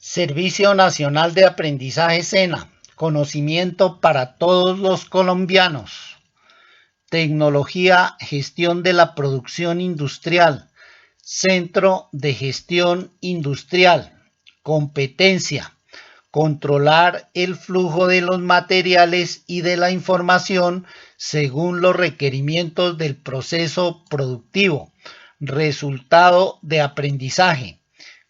Servicio Nacional de Aprendizaje SENA, conocimiento para todos los colombianos. Tecnología, gestión de la producción industrial. Centro de Gestión Industrial. Competencia. Controlar el flujo de los materiales y de la información según los requerimientos del proceso productivo. Resultado de aprendizaje.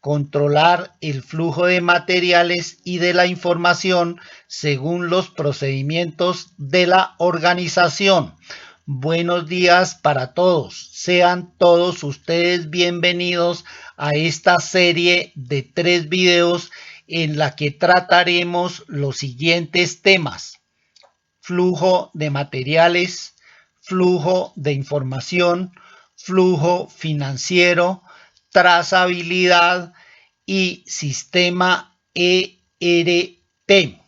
Controlar el flujo de materiales y de la información según los procedimientos de la organización. Buenos días para todos. Sean todos ustedes bienvenidos a esta serie de 3 videos en la que trataremos los siguientes temas: flujo de materiales, flujo de información, flujo financiero, trazabilidad y sistema ERP.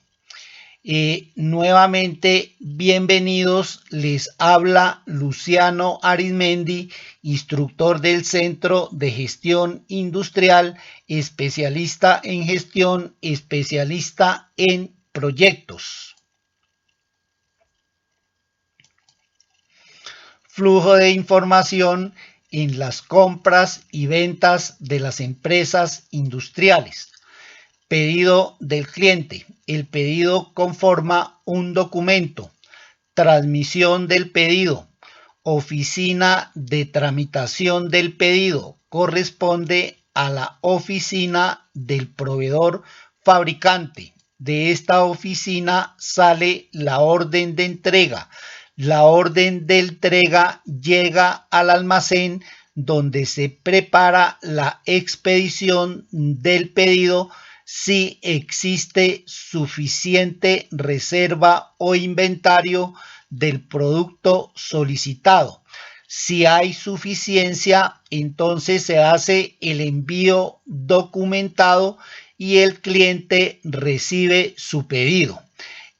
Nuevamente, bienvenidos. Les habla Luciano Arizmendi, instructor del Centro de Gestión Industrial, especialista en gestión, especialista en proyectos. Flujo de información en las compras y ventas de las empresas industriales. Pedido del cliente. El pedido conforma un documento. Transmisión del pedido. Oficina de tramitación del pedido. Corresponde a la oficina del proveedor fabricante. De esta oficina sale la orden de entrega. La orden de entrega llega al almacén donde se prepara la expedición del pedido si existe suficiente reserva o inventario del producto solicitado. Si hay suficiencia, entonces se hace el envío documentado y el cliente recibe su pedido.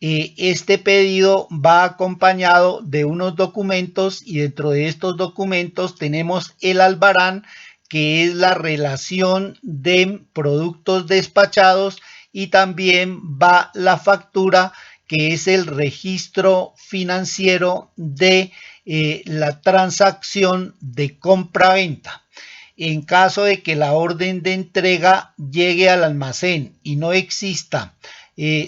Este pedido va acompañado de unos documentos y dentro de estos documentos tenemos el albarán, que es la relación de productos despachados, y también va la factura, que es el registro financiero de la transacción de compra-venta. En caso de que la orden de entrega llegue al almacén y no exista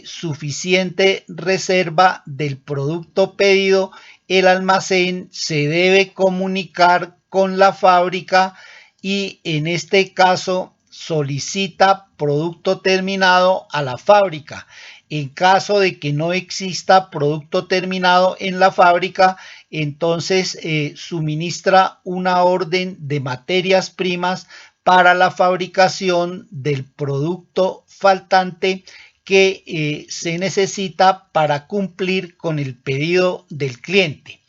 suficiente reserva del producto pedido, el almacén se debe comunicar con la fábrica y en este caso solicita producto terminado a la fábrica. En caso de que no exista producto terminado en la fábrica, entonces suministra una orden de materias primas para la fabricación del producto faltante que se necesita para cumplir con el pedido del cliente.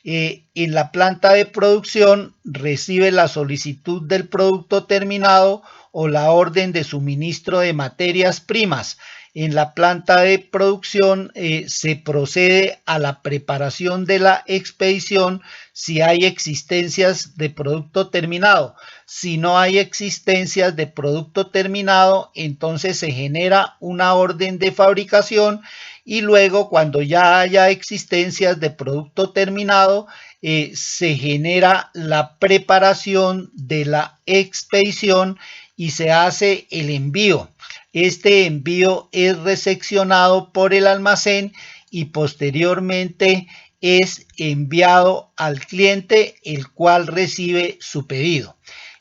En la planta de producción recibe la solicitud del producto terminado o la orden de suministro de materias primas. En la planta de producción se procede a la preparación de la expedición si hay existencias de producto terminado. Si no hay existencias de producto terminado, entonces se genera una orden de fabricación y luego, cuando ya haya existencias de producto terminado, se genera la preparación de la expedición y se hace el envío. Este envío es recepcionado por el almacén y posteriormente es enviado al cliente, el cual recibe su pedido.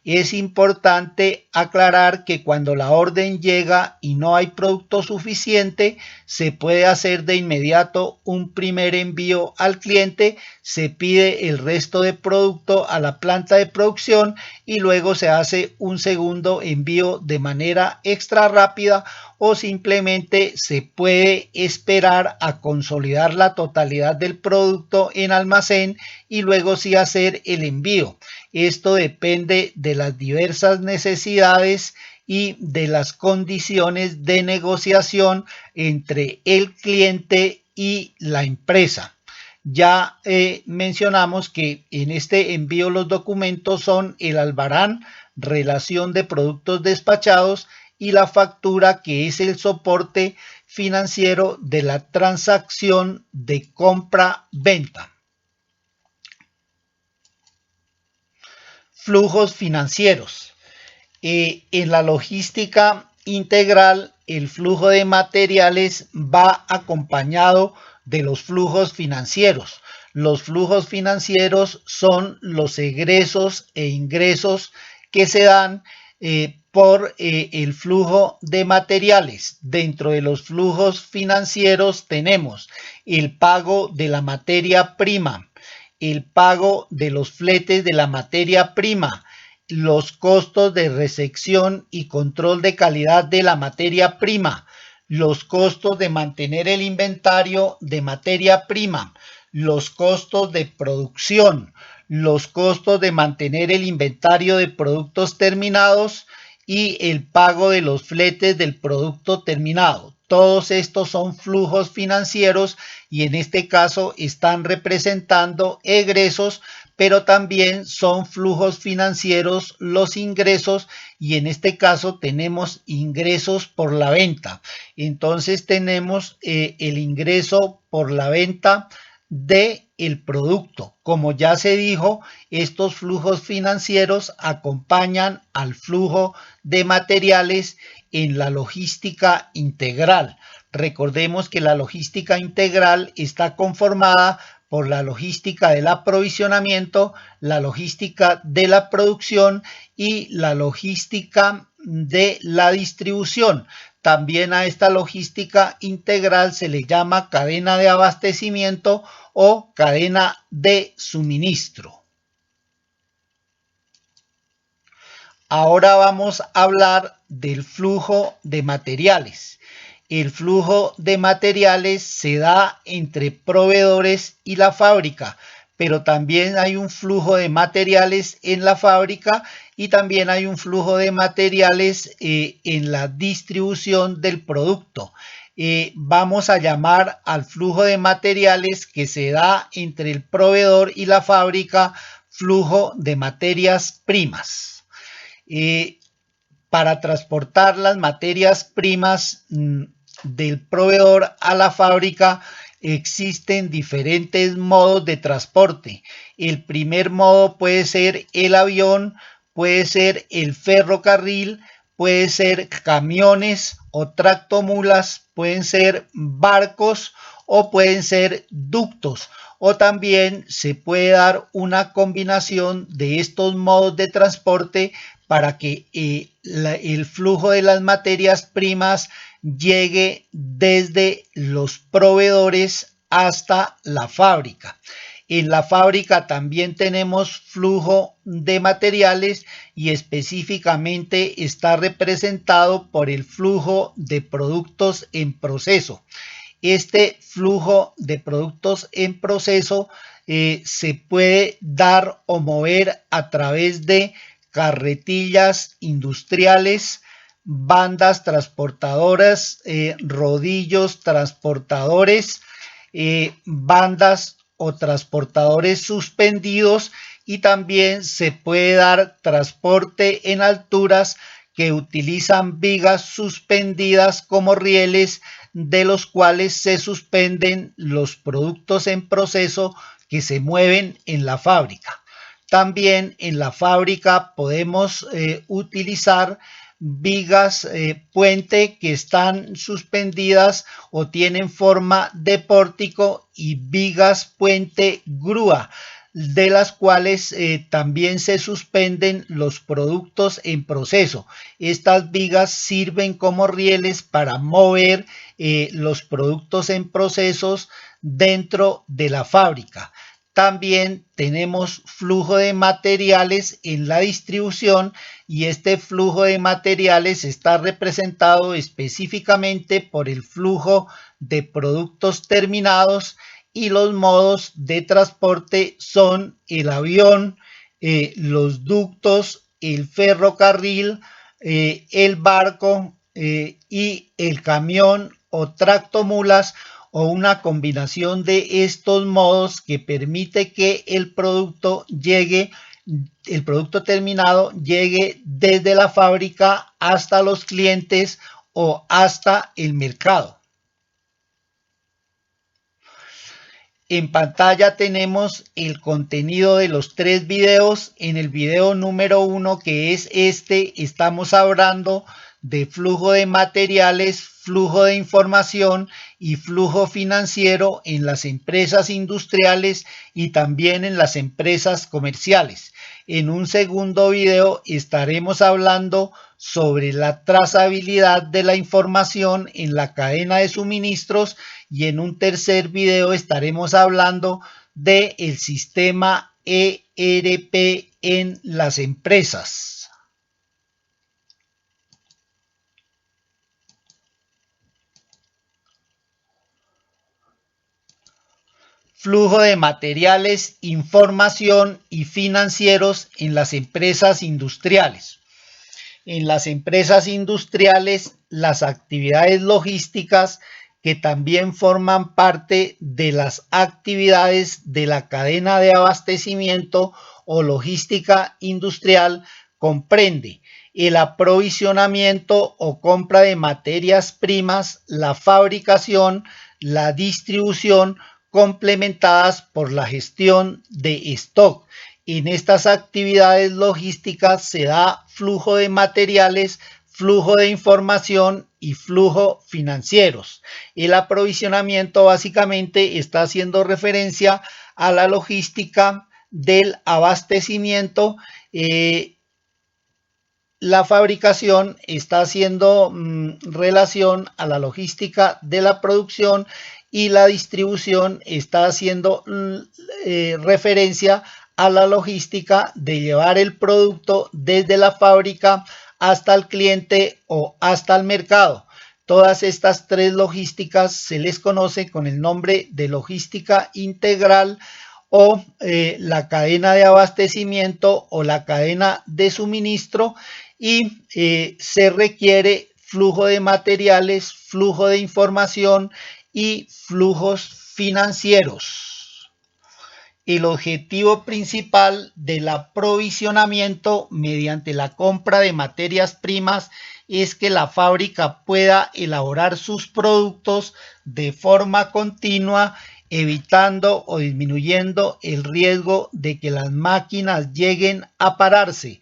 Es importante aclarar que cuando la orden llega y no hay producto suficiente, se puede hacer de inmediato un primer envío al cliente, se pide el resto de producto a la planta de producción y luego se hace un segundo envío de manera extra rápida, o simplemente se puede esperar a consolidar la totalidad del producto en almacén y luego sí hacer el envío. Esto depende de las diversas necesidades y de las condiciones de negociación entre el cliente y la empresa. Ya mencionamos que en este envío los documentos son el albarán, relación de productos despachados, y la factura, que es el soporte financiero de la transacción de compra-venta. Flujos financieros. En la logística integral, el flujo de materiales va acompañado de los flujos financieros. Los flujos financieros son los egresos e ingresos que se dan por el flujo de materiales. Dentro de los flujos financieros tenemos el pago de la materia prima, el pago de los fletes de la materia prima, los costos de recepción y control de calidad de la materia prima, los costos de mantener el inventario de materia prima, los costos de producción, los costos de mantener el inventario de productos terminados y el pago de los fletes del producto terminado. Todos estos son flujos financieros y en este caso están representando egresos, pero también son flujos financieros los ingresos, y en este caso tenemos ingresos por la venta. Entonces tenemos el ingreso por la venta del producto. Como ya se dijo, estos flujos financieros acompañan al flujo de materiales en la logística integral. Recordemos que la logística integral está conformada por la logística del aprovisionamiento, la logística de la producción y la logística de la distribución. También a esta logística integral se le llama cadena de abastecimiento o cadena de suministro. Ahora vamos a hablar del flujo de materiales. El flujo de materiales se da entre proveedores y la fábrica, pero también hay un flujo de materiales en la fábrica y también hay un flujo de materiales en la distribución del producto. Vamos a llamar al flujo de materiales que se da entre el proveedor y la fábrica flujo de materias primas. Para transportar las materias primas del proveedor a la fábrica existen diferentes modos de transporte. El primer modo puede ser el avión, puede ser el ferrocarril, puede ser camiones o tractomulas, pueden ser barcos o pueden ser ductos, o también se puede dar una combinación de estos modos de transporte para que el flujo de las materias primas llegue desde los proveedores hasta la fábrica. En la fábrica también tenemos flujo de materiales y específicamente está representado por el flujo de productos en proceso. Este flujo de productos en proceso se puede dar o mover a través de carretillas industriales, bandas transportadoras, rodillos transportadores, bandas o transportadores suspendidos, y también se puede dar transporte en alturas que utilizan vigas suspendidas como rieles, de los cuales se suspenden los productos en proceso que se mueven en la fábrica. También en la fábrica podemos utilizar vigas puente que están suspendidas o tienen forma de pórtico, y vigas puente grúa, de las cuales también se suspenden los productos en proceso. Estas vigas sirven como rieles para mover los productos en procesos dentro de la fábrica. También tenemos flujo de materiales en la distribución, y este flujo de materiales está representado específicamente por el flujo de productos terminados, y los modos de transporte son el avión, los ductos, el ferrocarril, el barco y el camión o tractomulas, o una combinación de estos modos que permite que el producto llegue el producto terminado llegue desde la fábrica hasta los clientes o hasta el mercado. En pantalla tenemos el contenido de los 3 videos. En el video número 1, que es este, estamos hablando de flujo de materiales, flujo de información y flujo financiero en las empresas industriales y también en las empresas comerciales. En un segundo video estaremos hablando sobre la trazabilidad de la información en la cadena de suministros y en un tercer video estaremos hablando del sistema ERP en las empresas. Flujo de materiales, información y financieros en las empresas industriales. En las empresas industriales, las actividades logísticas, que también forman parte de las actividades de la cadena de abastecimiento o logística industrial, comprende el aprovisionamiento o compra de materias primas, la fabricación, la distribución, complementadas por la gestión de stock. En estas actividades logísticas se da flujo de materiales, flujo de información y flujo financieros. El aprovisionamiento básicamente está haciendo referencia a la logística del abastecimiento. La fabricación está haciendo relación a la logística de la producción y la distribución está haciendo referencia a la logística de llevar el producto desde la fábrica hasta el cliente o hasta el mercado. Todas estas 3 logísticas se les conoce con el nombre de logística integral o la cadena de abastecimiento o la cadena de suministro, y se requiere flujo de materiales, flujo de información y flujos financieros. El objetivo principal del aprovisionamiento mediante la compra de materias primas es que la fábrica pueda elaborar sus productos de forma continua, evitando o disminuyendo el riesgo de que las máquinas lleguen a pararse.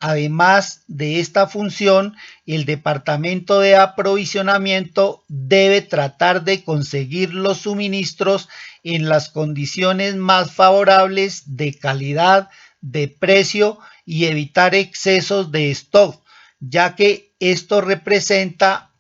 Además de esta función, el departamento de aprovisionamiento debe tratar de conseguir los suministros en las condiciones más favorables de calidad, de precio y evitar excesos de stock, ya que esto representa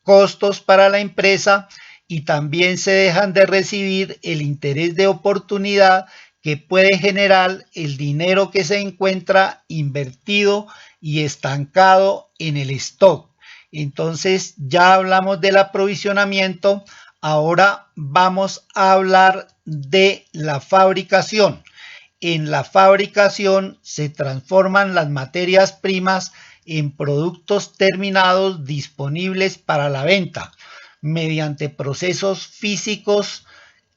costos para la empresa y también se dejan de recibir el interés de oportunidad que puede generar el dinero que se encuentra invertido y estancado en el stock. Entonces ya hablamos del aprovisionamiento, ahora vamos a hablar de la fabricación. En la fabricación se transforman las materias primas en productos terminados disponibles para la venta mediante procesos físicos,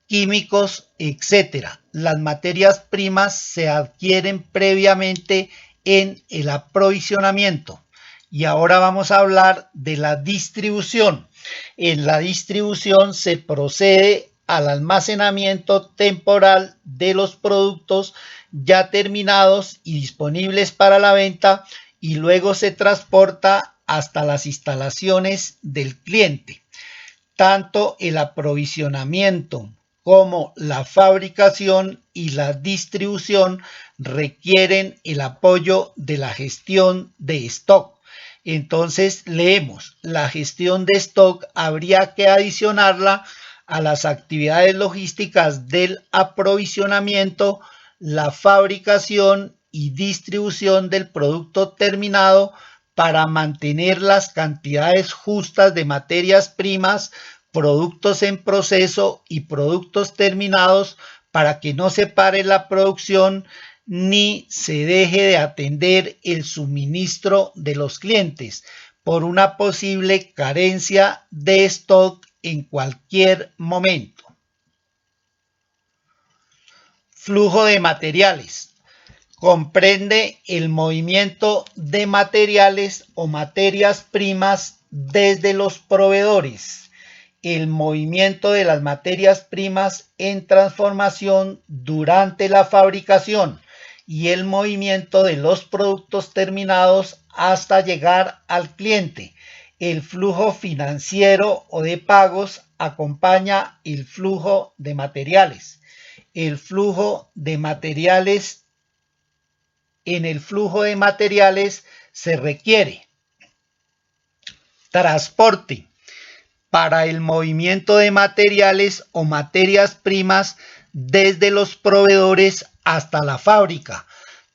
químicos, etc. Las materias primas se adquieren previamente en el aprovisionamiento. Y ahora vamos a hablar de la distribución. En la distribución se procede al almacenamiento temporal de los productos ya terminados y disponibles para la venta, y luego se transporta hasta las instalaciones del cliente. Tanto el aprovisionamiento como la fabricación y la distribución requieren el apoyo de la gestión de stock. Entonces leemos, la gestión de stock habría que adicionarla a las actividades logísticas del aprovisionamiento, la fabricación y distribución del producto terminado para mantener las cantidades justas de materias primas, productos en proceso y productos terminados, para que no se pare la producción ni se deje de atender el suministro de los clientes por una posible carencia de stock en cualquier momento. Flujo de materiales. Comprende el movimiento de materiales o materias primas desde los proveedores, el movimiento de las materias primas en transformación durante la fabricación y el movimiento de los productos terminados hasta llegar al cliente. El flujo financiero o de pagos acompaña el flujo de materiales. El flujo de materiales En el flujo de materiales se requiere transporte para el movimiento de materiales o materias primas desde los proveedores hasta la fábrica.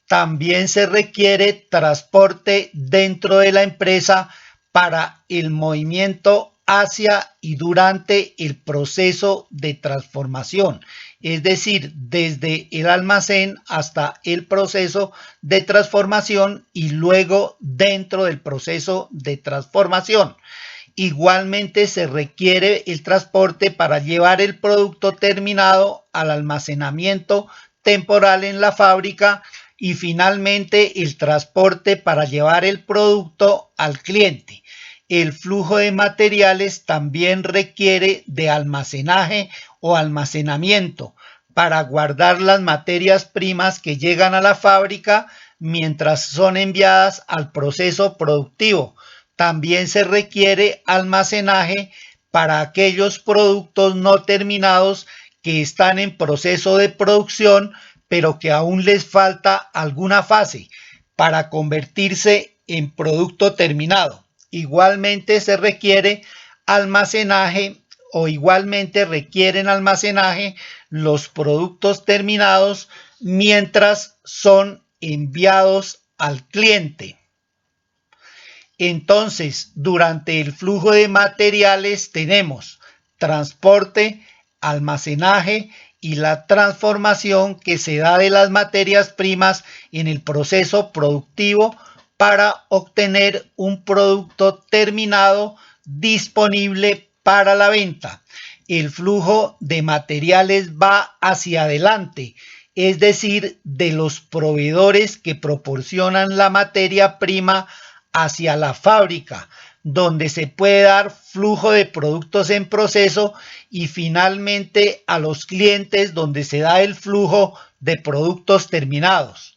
También se requiere transporte dentro de la empresa para el movimiento hacia y durante el proceso de transformación, es decir, desde el almacén hasta el proceso de transformación y luego dentro del proceso de transformación. Igualmente se requiere el transporte para llevar el producto terminado al almacenamiento temporal en la fábrica y finalmente el transporte para llevar el producto al cliente. El flujo de materiales también requiere de almacenaje o almacenamiento para guardar las materias primas que llegan a la fábrica mientras son enviadas al proceso productivo. También se requiere almacenaje para aquellos productos no terminados que están en proceso de producción, pero que aún les falta alguna fase para convertirse en producto terminado. Igualmente se requiere almacenaje o igualmente requieren almacenaje los productos terminados mientras son enviados al cliente. Entonces, durante el flujo de materiales tenemos transporte, almacenaje y la transformación que se da de las materias primas en el proceso productivo para obtener un producto terminado disponible para la venta. El flujo de materiales va hacia adelante, es decir, de los proveedores que proporcionan la materia prima hacia la fábrica, donde se puede dar flujo de productos en proceso y finalmente a los clientes donde se da el flujo de productos terminados.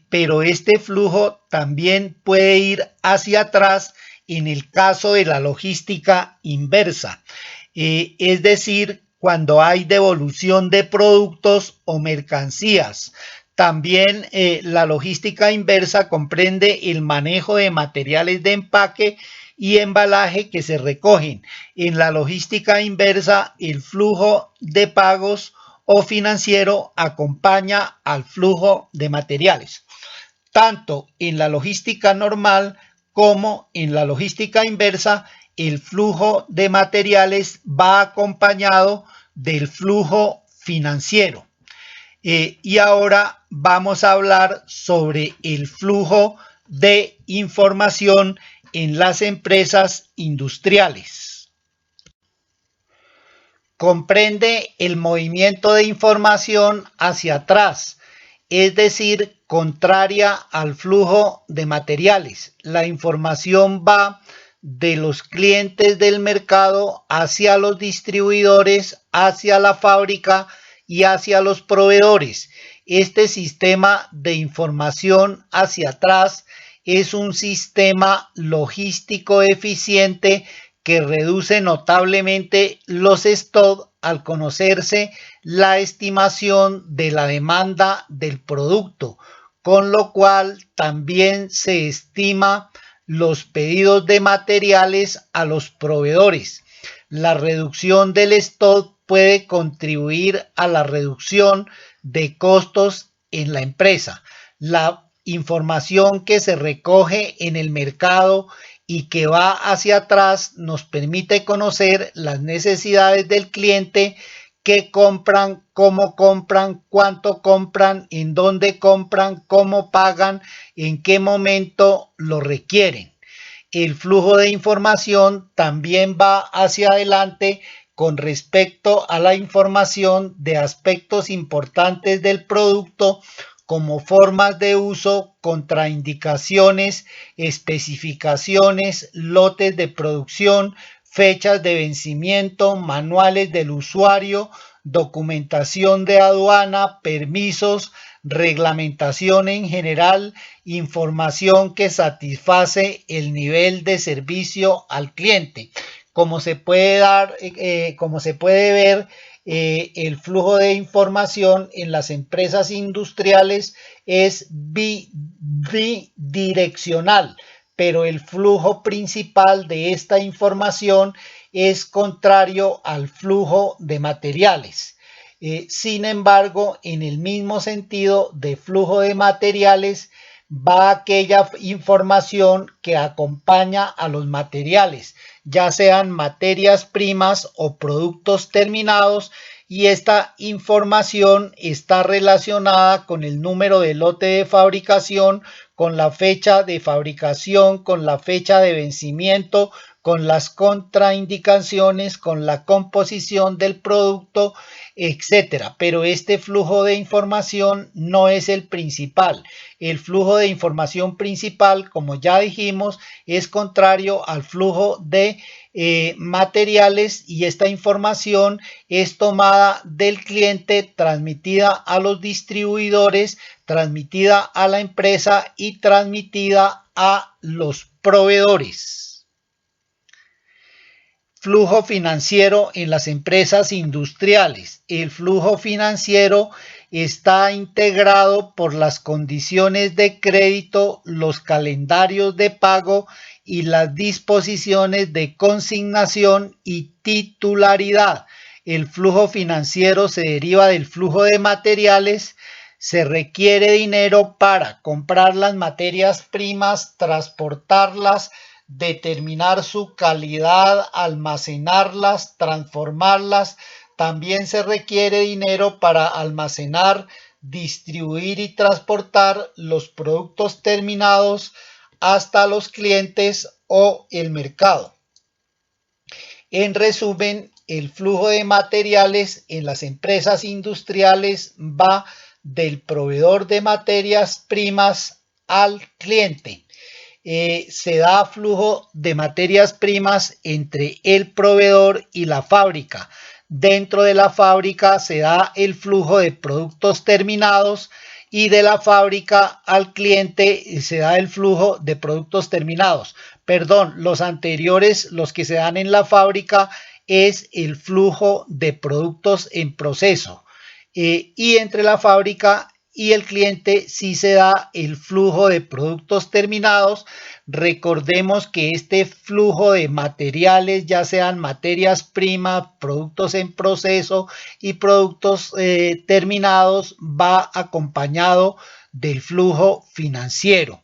Pero este flujo también puede ir hacia atrás en el caso de la logística inversa, es decir, cuando hay devolución de productos o mercancías. También la logística inversa comprende el manejo de materiales de empaque y embalaje que se recogen. En la logística inversa, el flujo de pagos o financiero acompaña al flujo de materiales. Tanto en la logística normal como en la logística inversa, el flujo de materiales va acompañado del flujo financiero. Y ahora vamos a hablar sobre el flujo de información en las empresas industriales. Comprende el movimiento de información hacia atrás, es decir, contraria al flujo de materiales. La información va de los clientes del mercado hacia los distribuidores, hacia la fábrica y hacia los proveedores. Este sistema de información hacia atrás es un sistema logístico eficiente que reduce notablemente los stocks al conocerse la estimación de la demanda del producto, con lo cual también se estima los pedidos de materiales a los proveedores. La reducción del stock puede contribuir a la reducción de costos en la empresa. La información que se recoge en el mercado y que va hacia atrás nos permite conocer las necesidades del cliente, qué compran, cómo compran, cuánto compran, en dónde compran, cómo pagan, en qué momento lo requieren. El flujo de información también va hacia adelante con respecto a la información de aspectos importantes del producto como formas de uso, contraindicaciones, especificaciones, lotes de producción, fechas de vencimiento, manuales del usuario, documentación de aduana, permisos, reglamentación en general, información que satisface el nivel de servicio al cliente. Como se puede ver, el flujo de información en las empresas industriales es bidireccional, pero el flujo principal de esta información es contrario al flujo de materiales. Sin embargo, en el mismo sentido de flujo de materiales, va aquella información que acompaña a los materiales, ya sean materias primas o productos terminados, y esta información está relacionada con el número de lote de fabricación, con la fecha de fabricación, con la fecha de vencimiento, con las contraindicaciones, con la composición del producto, etcétera. Pero este flujo de información no es el principal. El flujo de información principal, como ya dijimos, es contrario al flujo de materiales, y esta información es tomada del cliente, transmitida a los distribuidores, transmitida a la empresa y transmitida a los proveedores. Flujo financiero en las empresas industriales. El flujo financiero está integrado por las condiciones de crédito, los calendarios de pago y las disposiciones de consignación y titularidad. El flujo financiero se deriva del flujo de materiales. Se requiere dinero para comprar las materias primas, transportarlas, determinar su calidad, almacenarlas, transformarlas. También se requiere dinero para almacenar, distribuir y transportar los productos terminados hasta los clientes o el mercado. En resumen, el flujo de materiales en las empresas industriales va del proveedor de materias primas al cliente. Se da flujo de materias primas entre el proveedor y la fábrica. Dentro de la fábrica se da el flujo de productos terminados, y de la fábrica al cliente se da el flujo de productos terminados. Perdón, los anteriores, los que se dan en la fábrica, es el flujo de productos en proceso. Y entre la fábrica y el cliente sí se da el flujo de productos terminados. Recordemos que este flujo de materiales, ya sean materias primas, productos en proceso y productos terminados, va acompañado del flujo financiero.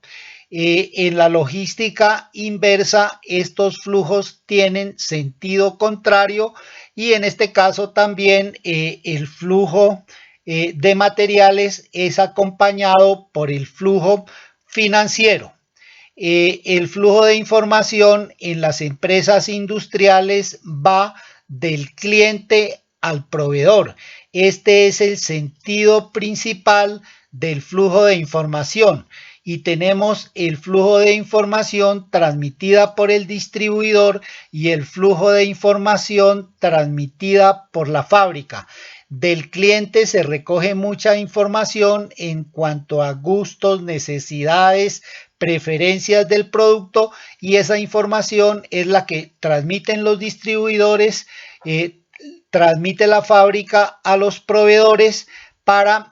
En la logística inversa, estos flujos tienen sentido contrario, y en este caso también el flujo de materiales es acompañado por el flujo financiero. El flujo de información en las empresas industriales va del cliente al proveedor. Este es el sentido principal del flujo de información. Y tenemos el flujo de información transmitida por el distribuidor y el flujo de información transmitida por la fábrica. Del cliente se recoge mucha información en cuanto a gustos, necesidades, preferencias del producto, y esa información es la que transmiten los distribuidores, transmite la fábrica a los proveedores para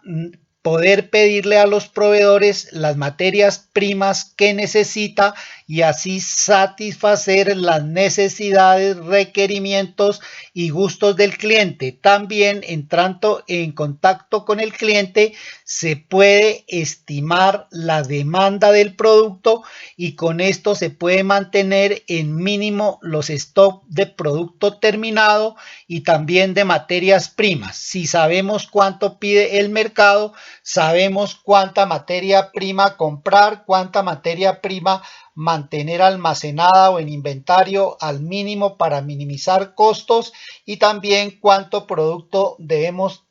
poder pedirle a los proveedores las materias primas que necesita y así satisfacer las necesidades, requerimientos y gustos del cliente. También, entrando en contacto con el cliente, se puede estimar la demanda del producto, y con esto se puede mantener en mínimo los stocks de producto terminado y también de materias primas. Si sabemos cuánto pide el mercado, sabemos cuánta materia prima comprar, cuánta materia prima mantener almacenada o en inventario al mínimo para minimizar costos, y también cuánto producto debemos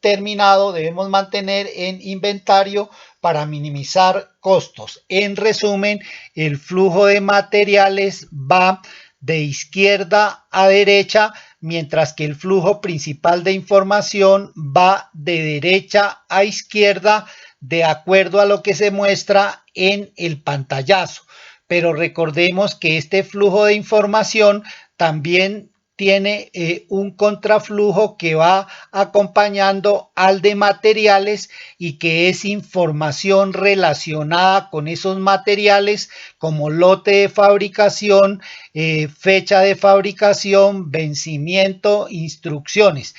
mantener en inventario para minimizar costos. En resumen, el flujo de materiales va de izquierda a derecha, mientras que el flujo principal de información va de derecha a izquierda, de acuerdo a lo que se muestra en el pantallazo. Pero recordemos que este flujo de información también tiene un contraflujo que va acompañando al de materiales, y que es información relacionada con esos materiales, como lote de fabricación, fecha de fabricación, vencimiento, instrucciones.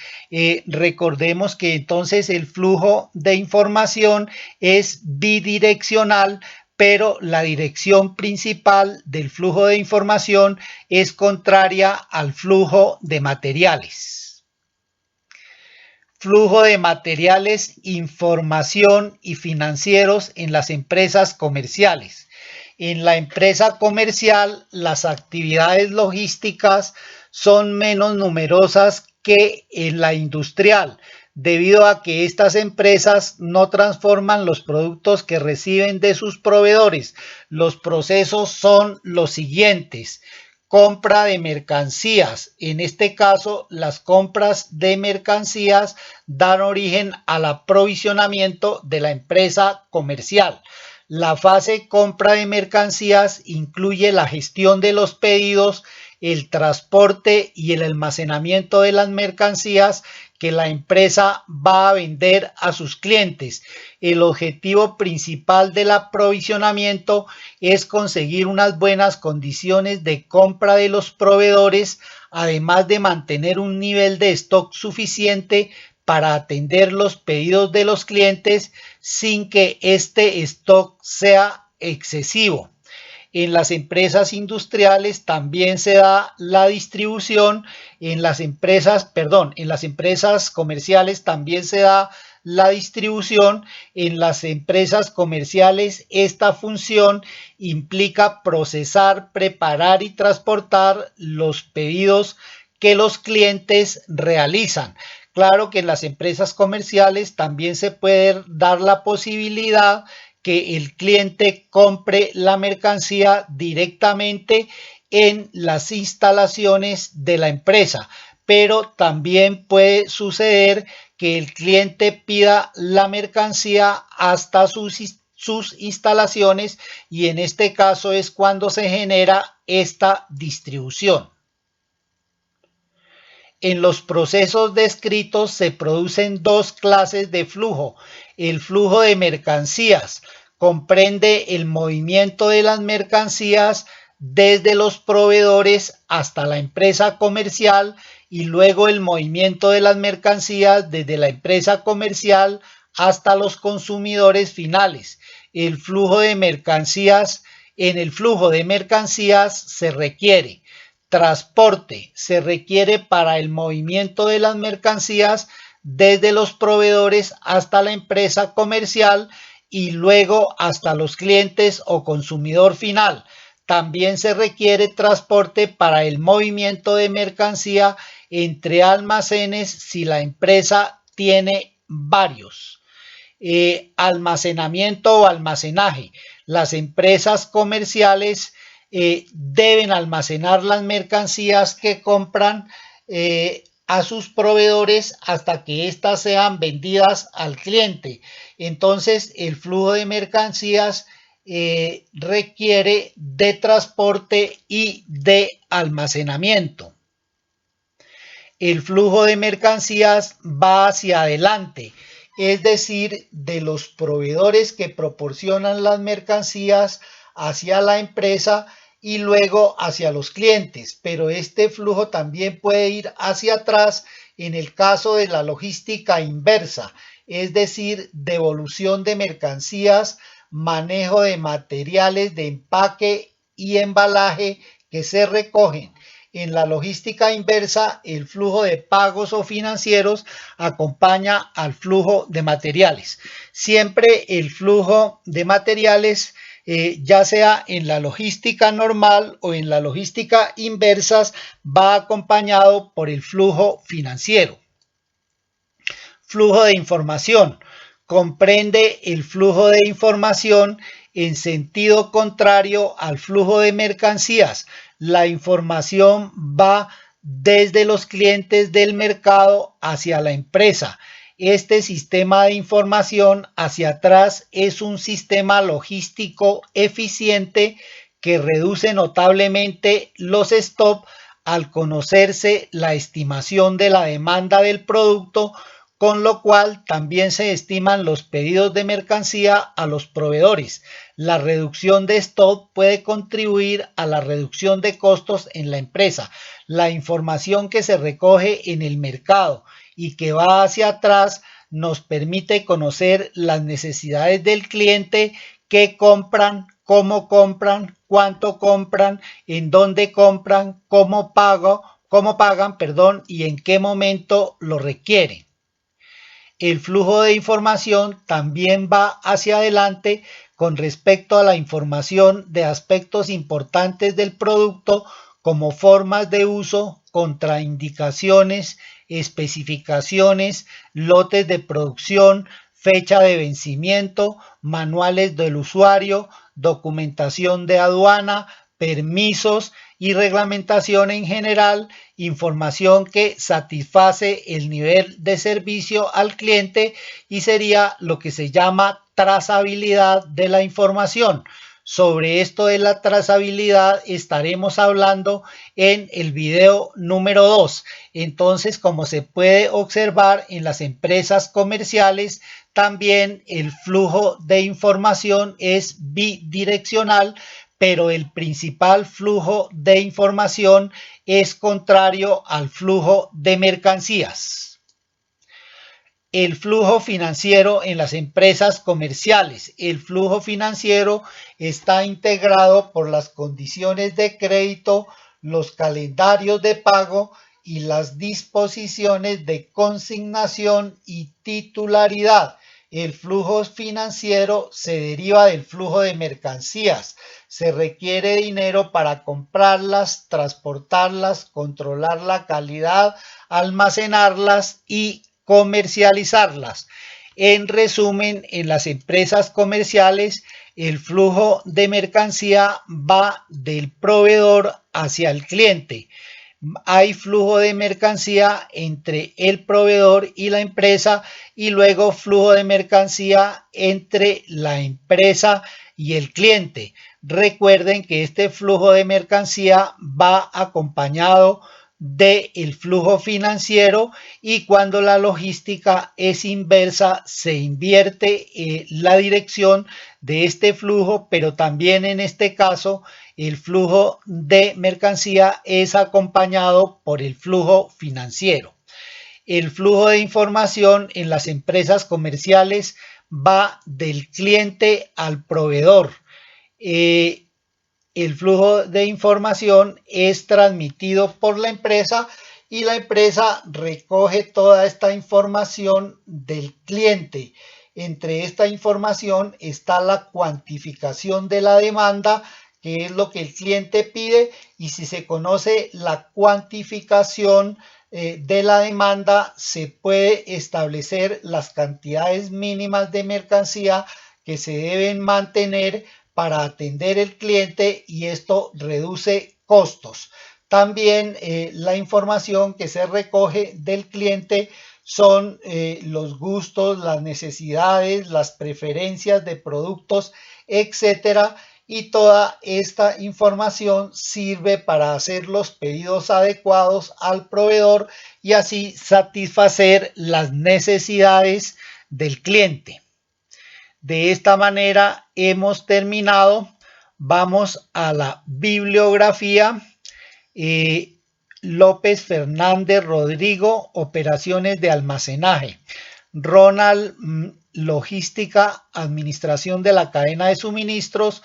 Recordemos que entonces el flujo de información es bidireccional, pero la dirección principal del flujo de información es contraria al flujo de materiales. Flujo de materiales, información y financieros en las empresas comerciales. En la empresa comercial, las actividades logísticas son menos numerosas que en la industrial, debido a que estas empresas no transforman los productos que reciben de sus proveedores. Los procesos son los siguientes: compra de mercancías. En este caso, las compras de mercancías dan origen al aprovisionamiento de la empresa comercial. La fase compra de mercancías incluye la gestión de los pedidos, el transporte y el almacenamiento de las mercancías que la empresa va a vender a sus clientes. El objetivo principal del aprovisionamiento es conseguir unas buenas condiciones de compra de los proveedores, además de mantener un nivel de stock suficiente para atender los pedidos de los clientes sin que este stock sea excesivo. En las empresas industriales también se da la distribución. En las empresas comerciales también se da la distribución. En las empresas comerciales esta función implica procesar, preparar y transportar los pedidos que los clientes realizan. Claro que en las empresas comerciales también se puede dar la posibilidad que el cliente compre la mercancía directamente en las instalaciones de la empresa, pero también puede suceder que el cliente pida la mercancía hasta sus instalaciones, y en este caso es cuando se genera esta distribución. En los procesos descritos se producen dos clases de flujo. El flujo de mercancías comprende el movimiento de las mercancías desde los proveedores hasta la empresa comercial, y luego el movimiento de las mercancías desde la empresa comercial hasta los consumidores finales. En el flujo de mercancías se requiere transporte, se requiere para el movimiento de las mercancías desde los proveedores hasta la empresa comercial y luego hasta los clientes o consumidor final. También se requiere transporte para el movimiento de mercancía entre almacenes si la empresa tiene varios. Almacenamiento o almacenaje. Las empresas comerciales deben almacenar las mercancías que compran a sus proveedores hasta que éstas sean vendidas al cliente. Entonces, el flujo de mercancías requiere de transporte y de almacenamiento. El flujo de mercancías va hacia adelante, es decir, de los proveedores que proporcionan las mercancías hacia la empresa y luego hacia los clientes, pero este flujo también puede ir hacia atrás en el caso de la logística inversa, es decir, devolución de mercancías, manejo de materiales de empaque y embalaje que se recogen. En la logística inversa, el flujo de pagos o financieros acompaña al flujo de materiales. Siempre el flujo de materiales ya sea en la logística normal o en la logística inversas, va acompañado por el flujo financiero. Flujo de información. Comprende el flujo de información en sentido contrario al flujo de mercancías. La información va desde los clientes del mercado hacia la empresa. Este sistema de información hacia atrás es un sistema logístico eficiente que reduce notablemente los stops al conocerse la estimación de la demanda del producto, con lo cual también se estiman los pedidos de mercancía a los proveedores. La reducción de stock puede contribuir a la reducción de costos en la empresa. La información que se recoge en el mercado y que va hacia atrás nos permite conocer las necesidades del cliente, qué compran, cómo compran, cuánto compran, en dónde compran, cómo pagan, y en qué momento lo requieren. El flujo de información también va hacia adelante con respecto a la información de aspectos importantes del producto como formas de uso, contraindicaciones, especificaciones, lotes de producción, fecha de vencimiento, manuales del usuario, documentación de aduana, permisos y reglamentación en general, información que satisface el nivel de servicio al cliente y sería lo que se llama trazabilidad de la información. Sobre esto de la trazabilidad estaremos hablando en el video número 2. Entonces, como se puede observar en las empresas comerciales, también el flujo de información es bidireccional, pero el principal flujo de información es contrario al flujo de mercancías. El flujo financiero en las empresas comerciales. El flujo financiero está integrado por las condiciones de crédito, los calendarios de pago y las disposiciones de consignación y titularidad. El flujo financiero se deriva del flujo de mercancías. Se requiere dinero para comprarlas, transportarlas, controlar la calidad, almacenarlas y comercializarlas. En resumen, en las empresas comerciales, el flujo de mercancía va del proveedor hacia el cliente. Hay flujo de mercancía entre el proveedor y la empresa y luego flujo de mercancía entre la empresa y el cliente. Recuerden que este flujo de mercancía va acompañado del flujo financiero y cuando la logística es inversa se invierte la dirección de este flujo, pero también en este caso el flujo de mercancía es acompañado por el flujo financiero. El flujo de información en las empresas comerciales va del cliente al proveedor. El flujo de información es transmitido por la empresa y la empresa recoge toda esta información del cliente. Entre esta información está la cuantificación de la demanda, que es lo que el cliente pide, y si se conoce la cuantificación de la demanda, se puede establecer las cantidades mínimas de mercancía que se deben mantener para atender el cliente y esto reduce costos. También la información que se recoge del cliente son los gustos, las necesidades, las preferencias de productos, etcétera. Y toda esta información sirve para hacer los pedidos adecuados al proveedor y así satisfacer las necesidades del cliente. De esta manera hemos terminado. Vamos a la bibliografía. López Fernández Rodrigo, operaciones de almacenaje. Ronald, logística, administración de la cadena de suministros.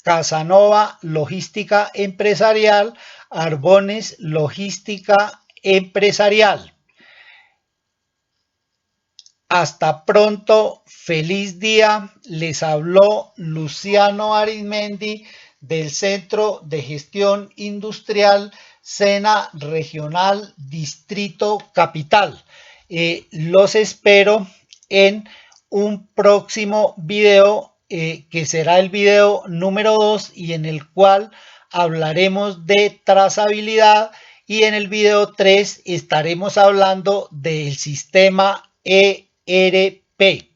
Casanova, logística empresarial. Arbones, logística empresarial. Hasta pronto, feliz día. Les habló Luciano Arizmendi del Centro de Gestión Industrial SENA Regional Distrito Capital. Los espero en un próximo video que será el video número 2 y en el cual hablaremos de trazabilidad, y en el video 3 estaremos hablando del sistema ERP.